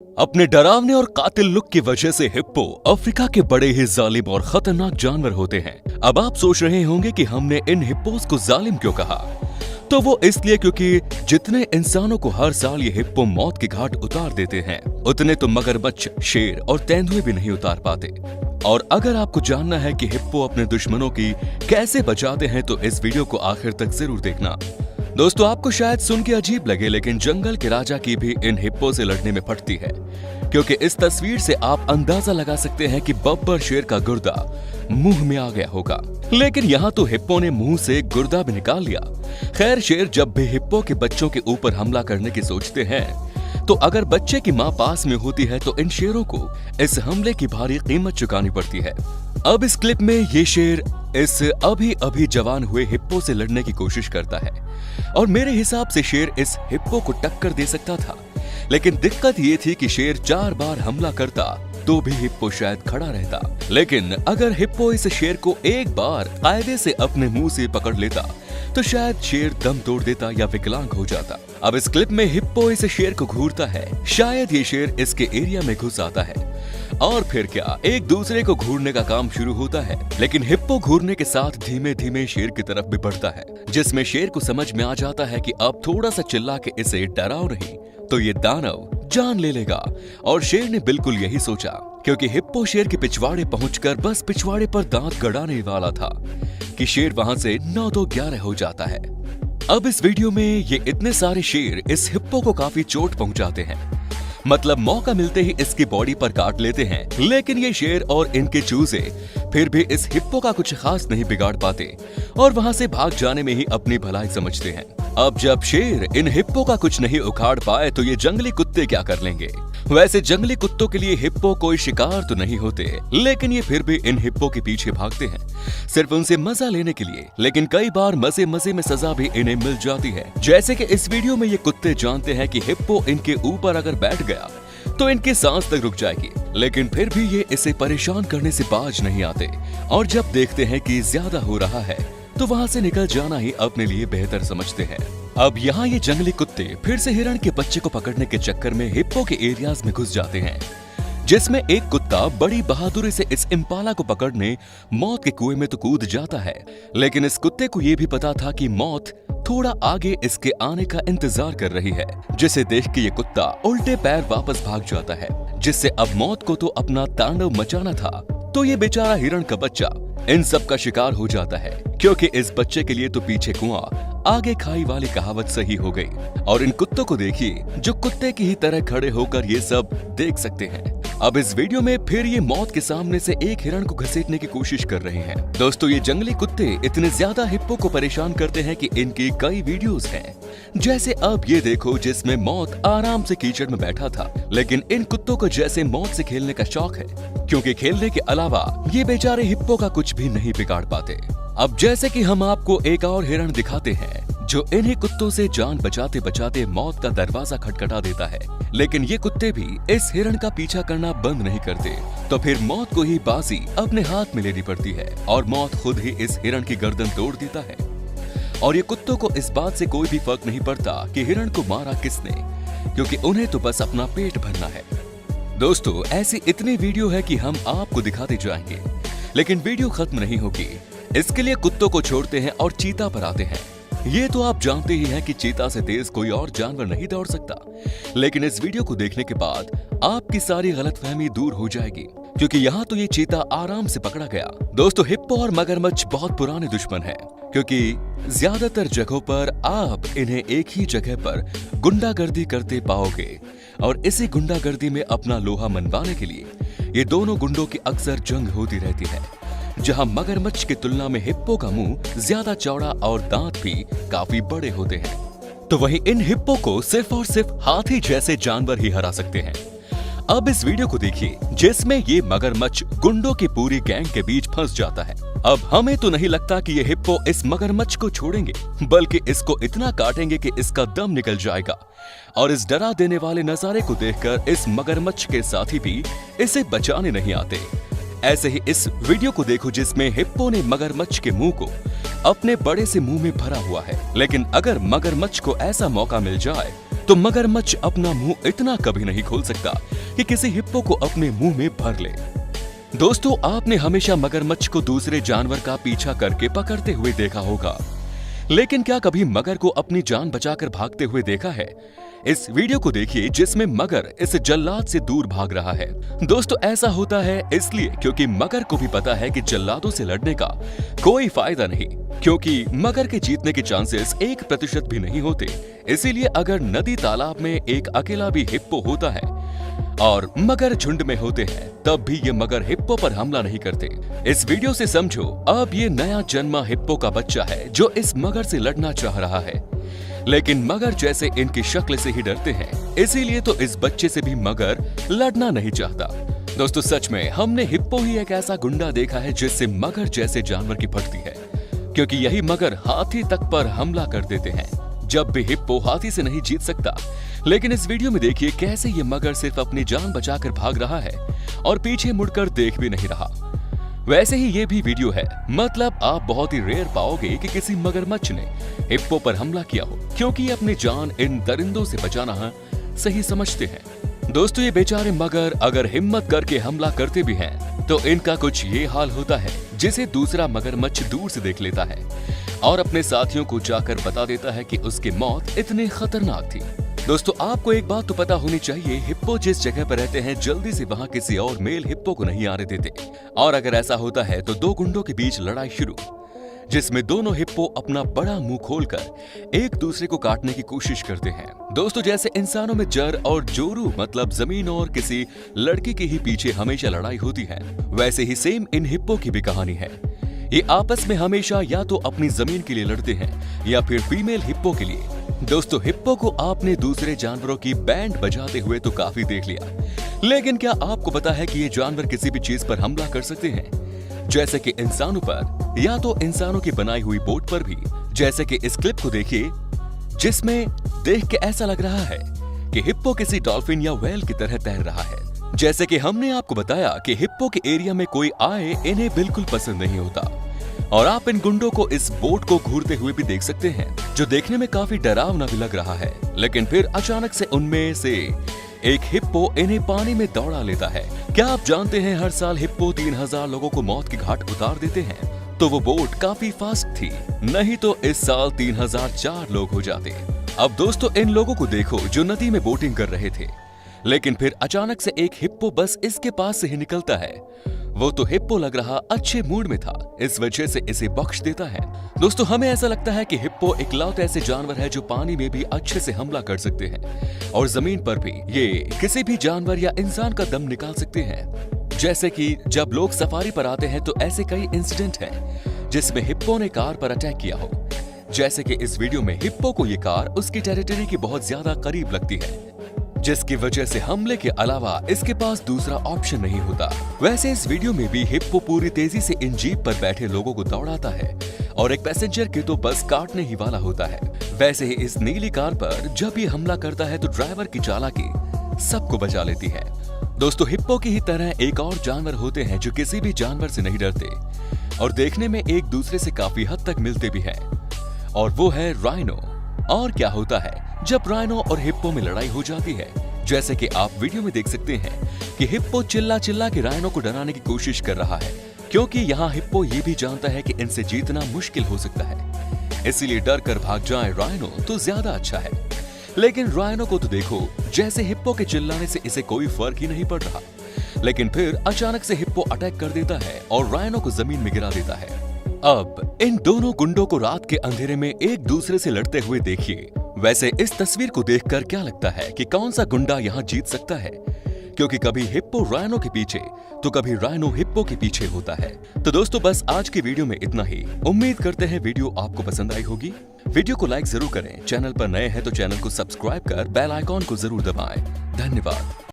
अपने डरावने और कातिल लुक की वजह से हिप्पो अफ्रीका के बड़े ही जालिम और खतरनाक जानवर होते हैं। अब आप सोच रहे होंगे कि हमने इन हिप्पोस को जालिम क्यों कहा, तो वो इसलिए क्योंकि जितने इंसानों को हर साल ये हिप्पो मौत के घाट उतार देते हैं, उतने तो मगरमच्छ, शेर और तेंदुए भी नहीं उतार पाते। और अगर आपको जानना है कि हिप्पो अपने दुश्मनों की कैसे बचाते हैं, तो इस वीडियो को आखिर तक जरूर देखना। दोस्तों, आपको शायद सुन के अजीब लगे, लेकिन जंगल के राजा की भी इन हिप्पो से लड़ने में फटती है, क्योंकि इस तस्वीर से आप अंदाजा लगा सकते हैं कि बब्बर शेर का गुर्दा मुंह में आ गया होगा, लेकिन यहाँ तो हिप्पो ने मुंह से गुर्दा भी निकाल लिया। खैर, शेर जब भी हिप्पो के बच्चों के ऊपर हमला करने की सोचते हैं, तो अगर बच्चे की मां पास में होती है तो इन शेरों को इस हमले की भारी कीमत चुकानी पड़ती है। अब इस क्लिप में ये शेर इस अभी जवान हुए हिप्पो से लड़ने की कोशिश करता है, और मेरे हिसाब से शेर इस हिप्पो को टक्कर दे सकता था, लेकिन दिक्कत ये थी कि शेर 4 बार हमला करता तो भी हिप्पो शायद खड़ा रहता। लेकिन अगर हिप्पो इस शेर को एक बार कायदे से अपने मुंह से पकड़ लेता, तो शायद शेर दम तोड़ देता या विकलांग हो जाता। अब इस क्लिप में हिप्पो इस शेर को घूरता है, शायद ये शेर इसके एरिया में घुस आता है, और फिर क्या, एक दूसरे को घूरने का काम शुरू होता है। लेकिन हिप्पो घूरने के साथ धीमे धीमे शेर की तरफ भी बढ़ता है, जिसमें शेर को समझ में आ जाता है कि अब थोड़ा सा चिल्ला के इसे डराओ नहीं तो ये दानव जान ले लेगा। और शेर ने बिल्कुल यही सोचा, क्योंकि हिप्पो शेर के पिछवाड़े पहुंचकर बस पिछवाड़े पर दांत गड़ाने वाला था कि शेर वहां से 9-2-11 हो जाता है। अब इस वीडियो में ये इतने सारे शेर इस हिप्पो को काफी चोट पहुंचाते हैं, मतलब मौका मिलते ही इसकी बॉडी पर काट लेते हैं, लेकिन ये शेर और इनके चूजे फिर भी इस हिप्पो का कुछ खास नहीं बिगाड़ पाते और वहां से भाग जाने में ही अपनी भलाई समझते हैं। अब जब शेर इन हिप्पो का कुछ नहीं उखाड़ पाए, तो ये जंगली कुत्ते क्या कर लेंगे। वैसे जंगली कुत्तों के लिए हिप्पो कोई शिकार तो नहीं होते, लेकिन ये फिर भी इन हिप्पो के पीछे भागते हैं, सिर्फ उनसे मजा लेने के लिए। लेकिन कई बार मजे मजे में सजा भी इन्हें मिल जाती है, जैसे कि इस वीडियो में ये कुत्ते जानते हैं कि हिप्पो इनके ऊपर अगर बैठ गया तो इनकी सांस तक रुक जाएगी, लेकिन फिर भी ये इसे परेशान करने से बाज नहीं आते, और जब देखते हैं कि ज्यादा हो रहा है तो वहां से निकल जाना ही अपने लिए बेहतर समझते हैं। अब यहाँ ये जंगली कुत्ते फिर से हिरण के बच्चे को पकड़ने के चक्कर में हिप्पो के एरियाज में घुस जाते हैं, जिसमें एक कुत्ता बड़ी बहादुरी से इस इम्पाला को पकड़ने मौत के कुएं में तो कूद जाता है, लेकिन इस कुत्ते को ये भी पता था कि मौत थोड़ा आगे इसके आने का इंतजार कर रही है, जिसे देख के ये कुत्ता उल्टे पैर वापस भाग जाता है, जिससे अब मौत को तो अपना तांडव मचाना था, तो ये बेचारा हिरण का बच्चा इन सब का शिकार हो जाता है, क्योंकि इस बच्चे के लिए तो पीछे कुआं आगे खाई वाली कहावत सही हो गई। और इन कुत्तों को देखिए, जो कुत्ते की ही तरह खड़े होकर ये सब देख सकते हैं। अब इस वीडियो में फिर ये मौत के सामने से एक हिरण को घसीटने की कोशिश कर रहे हैं। दोस्तों, ये जंगली कुत्ते इतने ज्यादा हिप्पो को परेशान करते हैं कि इनकी कई वीडियोस हैं, जैसे अब ये देखो जिसमें मौत आराम से कीचड़ में बैठा था, लेकिन इन कुत्तों को जैसे मौत से खेलने का शौक है, क्योंकि खेलने के अलावा ये बेचारे हिप्पो का कुछ भी नहीं बिगाड़ पाते। अब जैसे कि हम आपको एक और हिरण दिखाते हैं, जो इन्हीं कुत्तों से जान बचाते बचाते मौत का दरवाजा खटखटा देता है, लेकिन ये कुत्ते भी इस हिरण का पीछा करना बंद नहीं करते, तो फिर मौत को ही बाजी अपने हाथ में लेनी पड़ती है, और मौत खुद ही इस हिरण की गर्दन तोड़ देता है। और ये कुत्तों को इस बात से कोई भी फर्क नहीं पड़ता कि हिरण को मारा किसने, क्योंकि उन्हें तो बस अपना पेट भरना है। दोस्तों, ऐसी इतनी वीडियो है कि हम आपको दिखाते जाएंगे, लेकिन वीडियो खत्म नहीं होगी। इसके लिए कुत्तों को छोड़ते हैं और चीता पर आते हैं। ये तो आप जानते ही हैं कि चीता से तेज कोई और जानवर नहीं दौड़ सकता, लेकिन इस वीडियो को देखने के बाद आपकी सारी गलतफहमी दूर हो जाएगी, क्योंकि यहाँ तो ये चीता आराम से पकड़ा गया। दोस्तों, हिप्पो और मगरमच्छ बहुत पुराने दुश्मन हैं, क्योंकि ज्यादातर जगहों पर आप इन्हें एक ही जगह पर गुंडागर्दी करते पाओगे, और इसी गुंडागर्दी में अपना लोहा मनवाने के लिए ये दोनों गुंडों की अक्सर जंग होती रहती है, जहां मगरमच्छ की तुलना में हिप्पो का मुंह ज्यादा चौड़ा और दांत भी काफी बड़े होते हैं, तो वहीं इन हिप्पो को सिर्फ और सिर्फ हाथी जैसे जानवर ही हरा सकते हैं। अब इस वीडियो को देखिए, जिसमें ये मगरमच्छ गुंडों की पूरी गैंग के बीच फंस जाता है। अब हमें तो नहीं लगता कि ये हिप्पो इस मगरमच्छ को छोड़ेंगे, बल्कि इसको इतना काटेंगे कि इसका दम निकल जाएगा, और इस डरा देने वाले नजारे को देखकर इस मगरमच्छ के साथी भी इसे बचाने नहीं आते। ऐसे ही इस वीडियो को देखो, जिसमें हिप्पो ने मगरमच्छ के मुंह को अपने बड़े से मुंह में भरा हुआ है, लेकिन अगर मगरमच्छ को ऐसा मौका मिल जाए तो मगरमच्छ अपना मुंह इतना कभी नहीं खोल सकता कि किसी हिप्पो को अपने मुंह में भर ले। दोस्तों, आपने हमेशा मगरमच्छ को दूसरे जानवर का पीछा करके पकड़ते हुए देखा होगा, लेकिन क्या कभी मगर को अपनी जान बचाकर भागते हुए देखा है? इस वीडियो को देखिए जिसमें मगर इस जल्लाद से दूर भाग रहा है। दोस्तों, ऐसा होता है इसलिए क्योंकि मगर को भी पता है कि जल्लादों से लड़ने का कोई फायदा नहीं, क्योंकि मगर के जीतने के चांसेस 1% भी नहीं होते। इसीलिए अगर नदी तालाब में एक अकेला भी हिप्पो होता है और मगर झुंड में होते हैं, तब भी ये मगर हिप्पो पर हमला नहीं करते। इस वीडियो से समझो, अब ये नया जन्मा हिप्पो का बच्चा है जो इस मगर से लड़ना चाह रहा है, लेकिन मगर जैसे इनकी शक्ल से ही डरते हैं, इसीलिए तो इस बच्चे से भी मगर लड़ना नहीं चाहता। दोस्तों, सच में हमने हिप्पो ही एक ऐसा गुंडा देखा है जिससे मगर जैसे जानवर की फटती है, क्योंकि यही मगर हाथी तक पर हमला कर देते हैं। जब भी हिप्पो हाथी से नहीं जीत सकता, लेकिन इस वीडियो में देखिए कैसे ये मगर सिर्फ अपनी जान बचाकर भाग रहा है और पीछे मुड़कर देख भी नहीं रहा। वैसे ही ये भी वीडियो है, मतलब आप बहुत ही रेयर पाओगे कि किसी मगरमच्छ ने हिप्पो पर हमला किया हो, क्योंकि ये अपनी जान इन दरिंदों से बचाना सही समझते हैं। दोस्तों, ये बेचारे मगर अगर हिम्मत करके हमला करते भी हैं, तो इनका कुछ ये हाल होता है जिसे दूसरा मगरमच्छ दूर से देख लेता है और अपने साथियों को जाकर बता देता है कि उसकी मौत इतनी खतरनाक थी। दोस्तों, आपको एक बात तो पता होनी चाहिए, हिप्पो जिस जगह पर रहते हैं जल्दी से वहां किसी और मेल हिप्पो को नहीं आने देते, और अगर ऐसा होता है तो दो गुंडों के बीच लड़ाई शुरू, जिसमें दोनों हिप्पो अपना बड़ा मुंह खोलकर एक दूसरे को काटने की कोशिश करते हैं। दोस्तों, जैसे इंसानों में जर और जोरू मतलब जमीन और किसी लड़की के ही पीछे हमेशा लड़ाई होती है, वैसे ही सेम इन हिप्पो की भी कहानी है। ये आपस में हमेशा या तो अपनी जमीन के लिए लड़ते हैं या फिर फीमेल हिप्पो के लिए। दोस्तों, हिप्पो को आपने दूसरे जानवरों की बैंड बजाते हुए तो काफी देख लिया, लेकिन क्या आपको पता है कि ये जानवर किसी भी चीज पर हमला कर सकते हैं, जैसे कि इंसानों पर या तो इंसानों की बनाई हुई बोट पर भी। जैसे कि इस क्लिप को देखिए जिसमें देख के ऐसा लग रहा है कि हिप्पो किसी डॉल्फिन या व्हेल की तरह तैर रहा है। जैसे कि हमने आपको बताया कि हिप्पो के एरिया में कोई आए इन्हें बिल्कुल पसंद नहीं होता, और आप इन गुंडों को इस बोट को घूरते हुए भी देख सकते हैं, जो देखने में काफी डरावना भी लग रहा है। लेकिन फिर अचानक से उनमें से एक हिप्पो इन्हें पानी में दौड़ा लेता है। क्या आप जानते हैं हर साल हिप्पो 3000 लोगों को मौत के घाट उतार देते हैं? तो वो बोट काफी फास्ट थी, नहीं तो इस साल 3004 लोग हो जाते। अब दोस्तों, इन लोगों को देखो जो नदी में बोटिंग कर रहे थे, लेकिन फिर अचानक से एक हिप्पो बस इसके पास से ही निकलता है। वो तो हिप्पो लग रहा अच्छे मूड में था, इस वजह से इसे बख्श देता है। दोस्तों, हमें ऐसा लगता है कि हिप्पो इकलौते ऐसे जानवर है जो पानी में भी अच्छे से हमला कर सकते हैं और जमीन पर भी ये किसी भी जानवर या इंसान का दम निकाल सकते हैं। जैसे कि जब लोग सफारी पर आते हैं तो ऐसे कई इंसिडेंट हैं जिसमें हिप्पो ने कार पर अटैक किया हो। जैसे कि इस वीडियो में हिप्पो को ये कार उसकी टेरिटरी के बहुत ज्यादा करीब लगती है, जिसकी वजह से हमले के अलावा इसके पास दूसरा ऑप्शन नहीं होता। वैसे इस वीडियो में भी हिप्पो पूरी तेजी से इन जीप पर बैठे लोगों को दौड़ाता है और एक पैसेंजर के तो बस काटने ही वाला होता है। वैसे ही इस नीली कार पर जब ये हमला करता है तो ड्राइवर की चालाकी सबको बचा लेती है। दोस्तों, हिप्पो की ही तरह एक और जानवर होते हैं जो किसी भी जानवर से नहीं डरते और देखने में एक दूसरे से काफी हद तक मिलते भी हैं, और वो है राइनो। और क्या होता है जब राइनो और हिप्पो में लड़ाई हो जाती है, जैसे कि आप वीडियो में देख सकते हैं कि हिप्पो चिल्ला चिल्ला के राइनो को डराने की कोशिश कर रहा है, क्योंकि यहाँ हिप्पो ये भी जानता है कि इनसे जीतना मुश्किल हो सकता है, इसीलिए डर कर भाग जाए राइनो तो ज्यादा अच्छा है। लेकिन राइनो को तो देखो, जैसे हिप्पो के चिल्लाने से इसे कोई फर्क ही नहीं पड़ रहा, लेकिन फिर अचानक से हिप्पो अटैक कर देता है और राइनो को जमीन में गिरा देता है। अब इन दोनों गुंडों को रात के अंधेरे में एक दूसरे से लड़ते हुए देखिए। वैसे इस तस्वीर को देखकर क्या लगता है कि कौन सा गुंडा यहाँ जीत सकता है, क्योंकि कभी हिप्पो राइनो के पीछे तो कभी राइनो हिप्पो के पीछे होता है। तो दोस्तों, बस आज की वीडियो में इतना ही। उम्मीद करते हैं वीडियो आपको पसंद आई होगी। वीडियो को लाइक जरूर करें, चैनल पर नए हैं तो चैनल को सब्सक्राइब कर बेल आइकॉन को जरूर दबाएं। धन्यवाद।